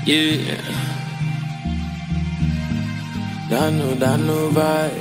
Yeah. That no vibe.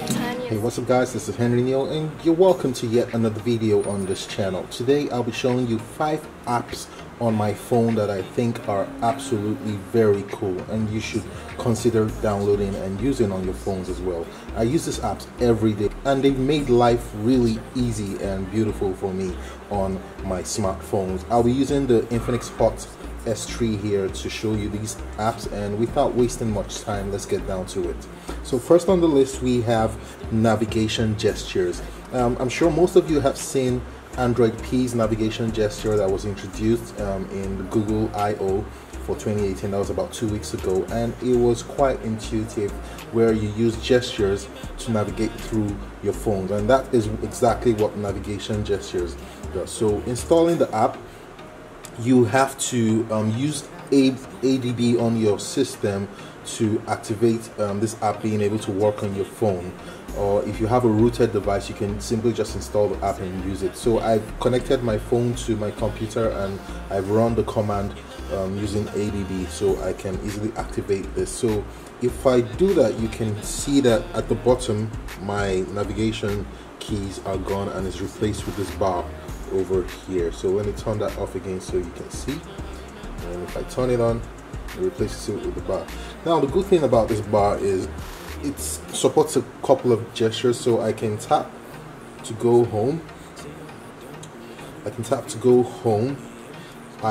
Hey, what's up guys, this is Henry Neil and you're welcome to yet another video on this channel. Today I'll be showing you 5 apps on my phone that I think are absolutely very cool and you should consider downloading and using on your phones as well. I use these apps every day and they've made life really easy and beautiful for me on my smartphones. I'll be using the Infinix Hot S3 here to show you these apps, and without wasting much time, let's get down to it. So first on the list we have navigation gestures. I'm sure most of you have seen Android P's navigation gesture that was introduced in the Google I/O for 2018. That was about 2 weeks ago, and it was quite intuitive where you use gestures to navigate through your phone, and that is exactly what navigation gestures does. So installing the app, you have to use ADB on your system to activate this app being able to work on your phone. Or if you have a rooted device, you can simply just install the app and use it. So I've connected my phone to my computer and I've run the command using ADB so I can easily activate this. So if I do that, you can see that at the bottom my navigation keys are gone and is replaced with this bar over here. So let me turn that off again so you can see, and if I turn it on, it replaces it with the bar. Now the good thing about this bar is it supports a couple of gestures, so I can tap to go home, I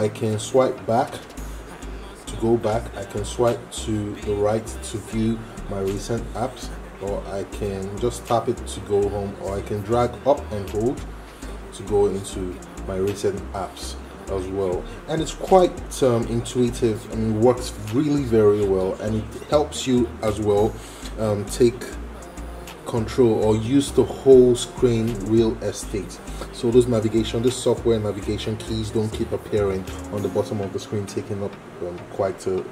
can swipe back to go back, I can swipe to the right to view my recent apps, or I can just tap it to go home, or I can drag up and hold to go into my recent apps as well. And it's quite intuitive and works really very well, and it helps you as well take control or use the whole screen real estate. So those software navigation keys don't keep appearing on the bottom of the screen, taking up quite a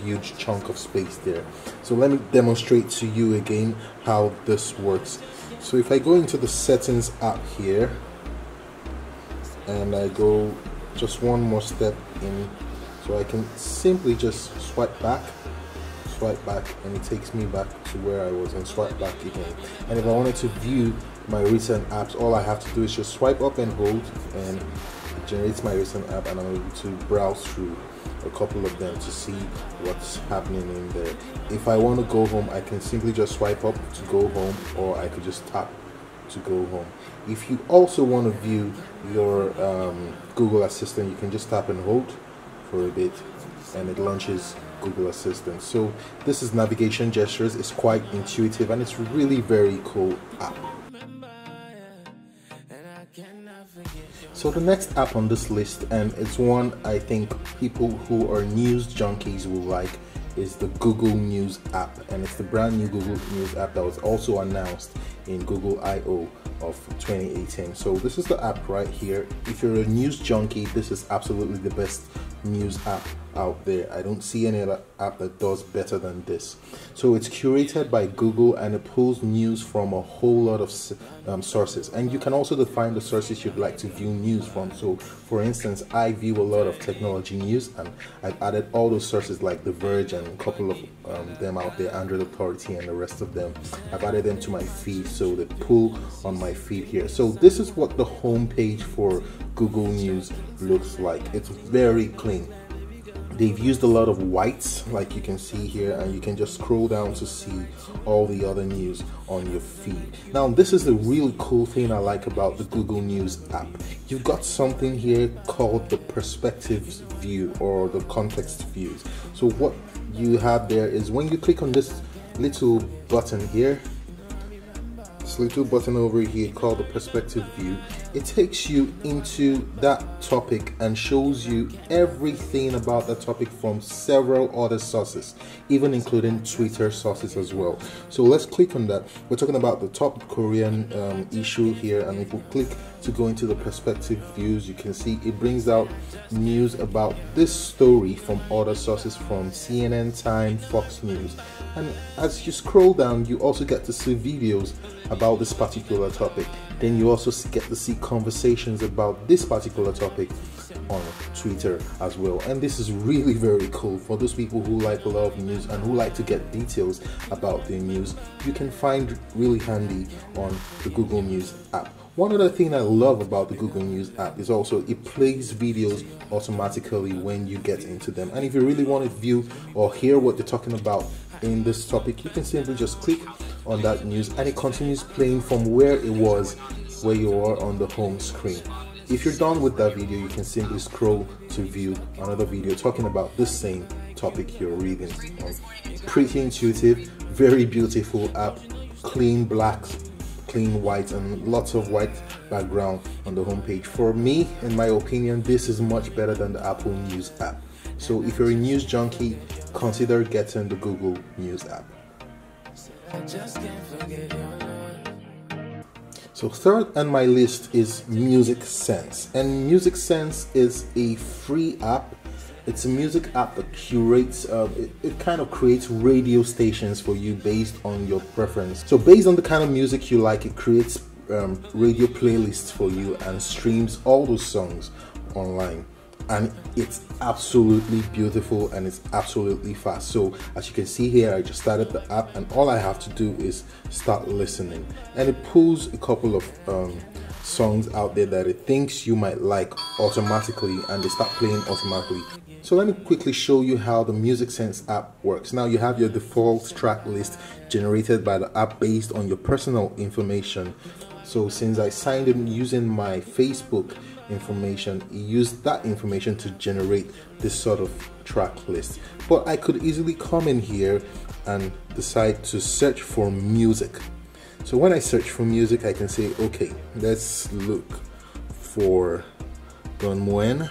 huge chunk of space there. So let me demonstrate to you again how this works. So if I go into the settings app here and I go just one more step in, so I can simply just swipe back, and it takes me back to where I was, and swipe back again. And if I wanted to view my recent apps, all I have to do is just swipe up and hold, and it generates my recent app, and I'm able to browse through a couple of them to see what's happening in there. If I want to go home, I can simply just swipe up to go home, or I could just tap to go home. If you also want to view your Google Assistant, you can just tap and hold for a bit and it launches Google Assistant. So this is navigation gestures. It's quite intuitive and it's really very cool app. So the next app on this list, and it's one I think people who are news junkies will like, is the Google News app, and it's the brand new Google News app that was also announced in Google I/O of 2018. So this is the app right here. If you're a news junkie, this is absolutely the best news app out there. I don't see any other app that does better than this. So it's curated by Google and it pulls news from a whole lot of sources, and you can also define the sources you'd like to view news from. So for instance, I view a lot of technology news and I've added all those sources like The Verge and a couple of them out there, Android Authority and the rest of them. I've added them to my feed, so they pull on my feed here. So this is what the home page for Google News looks like. It's very clean. They've used a lot of whites like you can see here, and you can just scroll down to see all the other news on your feed. Now this is the really cool thing I like about the Google News app. You've got something here called the perspective view or the context views. So what you have there is when you click on this little button here, this little button over here called the perspective view, it takes you into that topic and shows you everything about that topic from several other sources, even including Twitter sources as well. So let's click on that. We're talking about the top Korean issue here, and if we click to go into the perspective views, you can see it brings out news about this story from other sources, from CNN, Time, Fox News. And as you scroll down, you also get to see videos about this particular topic. Then you also get to see conversations about this particular topic on Twitter as well. And this is really very cool for those people who like a lot of news and who like to get details about the news. You can find really handy on the Google News app. One other thing I love about the Google News app is also it plays videos automatically when you get into them. And if you really want to view or hear what they're talking about in this topic, you can simply just click on that news and it continues playing from where it was, where you are on the home screen. If you're done with that video, you can simply scroll to view another video talking about this same topic you're reading. Pretty intuitive, very beautiful app, clean black, clean white, and lots of white background on the home page. For me, in my opinion, this is much better than the Apple News app. So if you're a news junkie, consider getting the Google News app. So third on my list is Music Sense, and Music Sense is a free app. It's a music app that curates, it kind of creates radio stations for you based on your preference. So based on the kind of music you like, it creates radio playlists for you and streams all those songs online. And it's absolutely beautiful and it's absolutely fast. So as you can see here, I just started the app and all I have to do is start listening. And it pulls a couple of songs out there that it thinks you might like automatically, and they start playing automatically. So let me quickly show you how the Music Sense app works. Now you have your default track list generated by the app based on your personal information. So since I signed in using my Facebook information, it used that information to generate this sort of track list. But I could easily come in here and decide to search for music. So when I search for music, I can say, okay, let's look for Don Moen.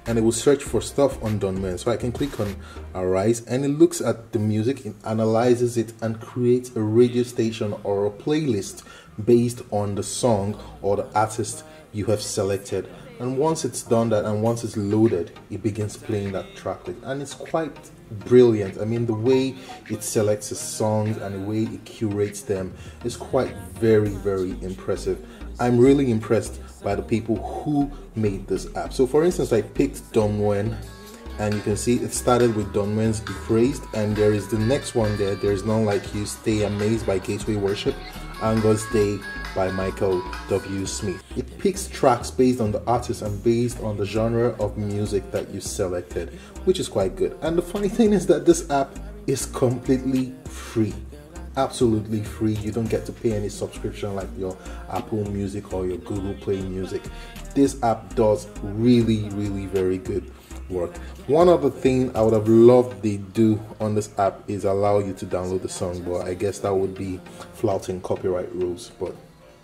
And it will search for stuff on Don Moen. So I can click on Arise and it looks at the music, it analyzes it and creates a radio station or a playlist based on the song or the artist you have selected. And once it's done that and once it's loaded, it begins playing that track list. And it's quite brilliant. I mean, the way it selects the songs and the way it curates them is quite very, very impressive. I'm really impressed by the people who made this app. So for instance, I picked Don Moen, and you can see it started with Don Moen's Be Praised, and there is the next one there, There's None Like You, Stay Amazed by Gateway Worship, and God's Day by Michael W. Smith. It picks tracks based on the artist and based on the genre of music that you selected, which is quite good. And the funny thing is that this app is completely free. Absolutely free. You don't get to pay any subscription like your Apple Music or your Google Play Music. This app does really, really very good work. One other thing I would have loved they do on this app is allow you to download the song, but I guess that would be flouting copyright rules. But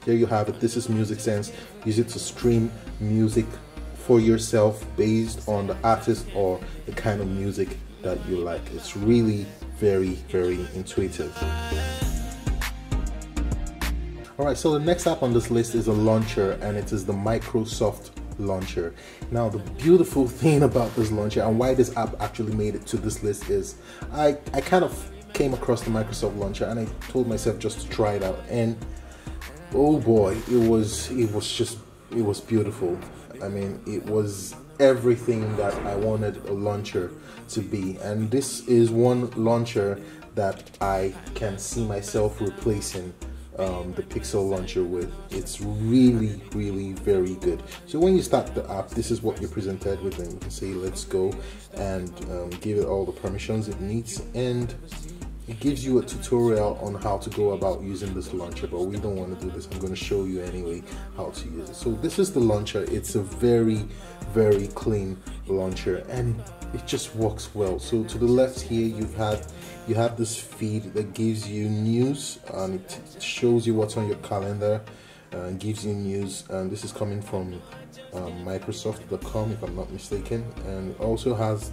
there you have it. This is Music Sense. Use it to stream music for yourself based on the artist or the kind of music that you like. It's really very, very intuitive. Alright, so the next app on this list is a launcher, and it is the Microsoft launcher. Now the beautiful thing about this launcher and why this app actually made it to this list is I kind of came across the Microsoft launcher and I told myself just to try it out, and oh boy, it was beautiful. I mean, it was everything that I wanted a launcher to be, and this is one launcher that I can see myself replacing the Pixel launcher with. It's really, really very good. So when you start the app, this is what you're presented with, and you can say let's go and give it all the permissions it needs, and it gives you a tutorial on how to go about using this launcher, but we don't want to do this. I'm going to show you anyway how to use it. So this is the launcher. It's a very, very clean launcher and it just works well. So to the left here you have this feed that gives you news, and it shows you what's on your calendar and gives you news, and this is coming from Microsoft.com if I'm not mistaken, and it also has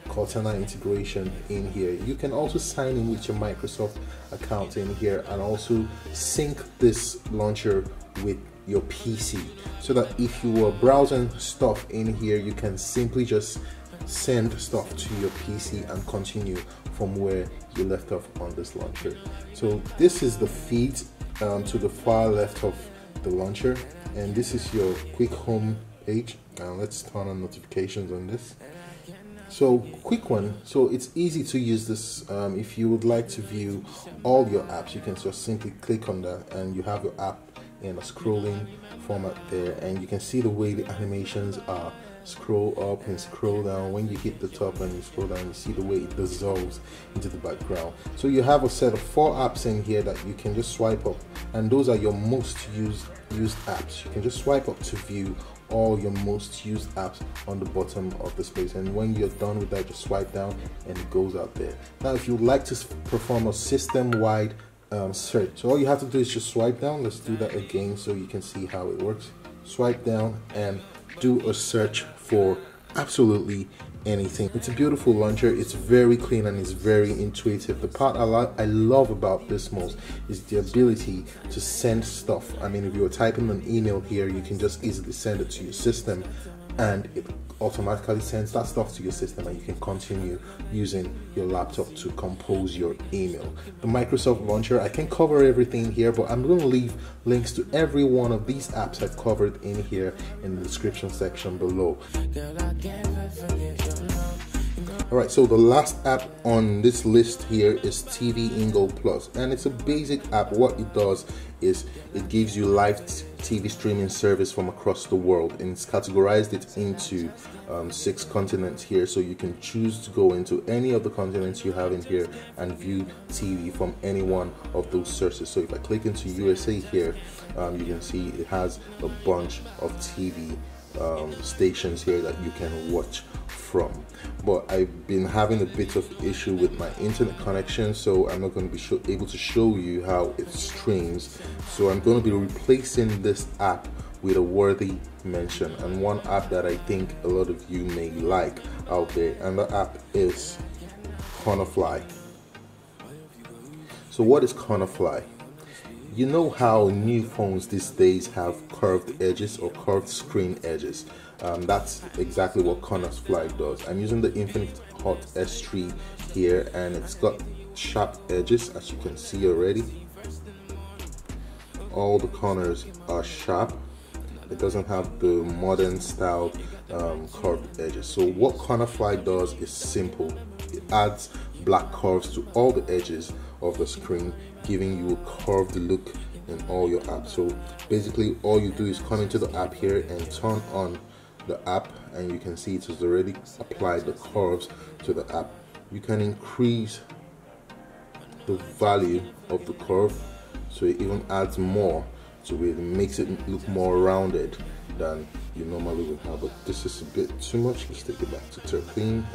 Cortana integration in here. You can also sign in with your Microsoft account in here and also sync this launcher with your PC, so that if you were browsing stuff in here, you can simply just send stuff to your PC and continue from where you left off on this launcher. So this is the feed to the far left of the launcher, and this is your quick home page. Now let's turn on notifications on this. So quick one, so it's easy to use this. If you would like to view all your apps, you can just simply click on that and you have your app in a scrolling format there, and you can see the way the animations are. Scroll up and scroll down. When you hit the top and you scroll down, you see the way it dissolves into the background. So you have a set of 4 apps in here that you can just swipe up, and those are your most used apps. You can just swipe up to view all your most used apps on the bottom of the space, and when you're done with that, just swipe down and it goes out there. Now if you'd like to perform a system-wide search, so all you have to do is just swipe down. Let's do that again so you can see how it works. Swipe down and do a search for absolutely anything. It's a beautiful launcher. It's very clean and it's very intuitive. The part I love about this most is the ability to send stuff. I mean, if you're typing an email here, you can just easily send it to your system and it automatically sends that stuff to your system, and you can continue using your laptop to compose your email. The Microsoft launcher, I can cover everything here, but I'm going to leave links to every one of these apps I've covered in here in the description section below. Alright, so the last app on this list here is TV Engle Plus, and it's a basic app. What it does is it gives you live TV streaming service from across the world, and it's categorized it into 6 continents here, so you can choose to go into any of the continents you have in here and view TV from any one of those sources. So if I click into USA here, you can see it has a bunch of TV stations here that you can watch from. But I've been having a bit of issue with my internet connection, so I'm not going to be able to show you how it streams. So I'm going to be replacing this app with a worthy mention, and one app that I think a lot of you may like out there, and the app is Cornerfly. So what is Cornerfly? You know how new phones these days have curved edges or curved screen edges? That's exactly what Cornerfly does. I'm using the Infinix Hot S3 here, and it's got sharp edges, as you can see already. All the corners are sharp. It doesn't have the modern style curved edges. So what Cornerfly does is simple. It adds black curves to all the edges of the screen, giving you a curved look in all your apps. So basically all you do is come into the app here and turn on the app, and you can see it has already applied the curves to the app. You can increase the value of the curve, so it even adds more to it. It makes it look more rounded than you normally would have, but this is a bit too much. Let's take it back to 13.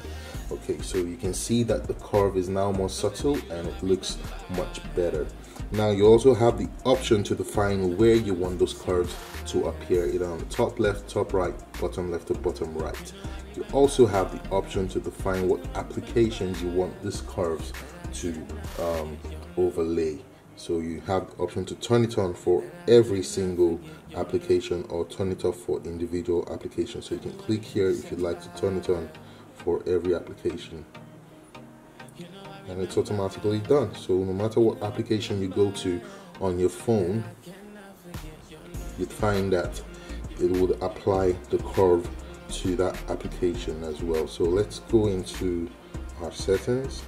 Okay, so you can see that the curve is now more subtle and it looks much better. Now you also have the option to define where you want those curves to appear, either on the top left, top right, bottom left, or bottom right. You also have the option to define what applications you want these curves to overlay. So you have the option to turn it on for every single application or turn it off for individual applications. So you can click here if you'd like to turn it on for every application, and it's automatically done. So no matter what application you go to on your phone, you'd find that it would apply the curve to that application as well. So let's go into our settings.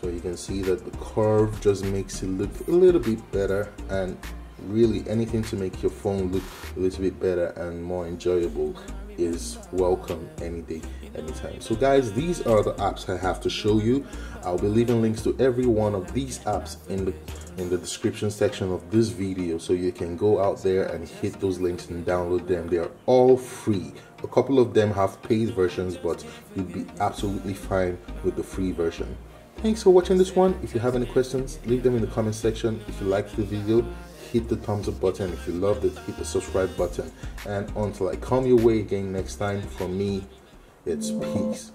So you can see that the curve just makes it look a little bit better, and really anything to make your phone look a little bit better and more enjoyable is welcome any day, anytime. So guys, these are the apps I have to show you. I'll be leaving links to every one of these apps in the description section of this video, so you can go out there and hit those links and download them. They are all free. A couple of them have paid versions, but you'd be absolutely fine with the free version. Thanks for watching this one. If you have any questions, leave them in the comment section. If you liked the video, hit the thumbs up button. If you loved it, hit the subscribe button. And until I come your way again next time, from me, it's peace.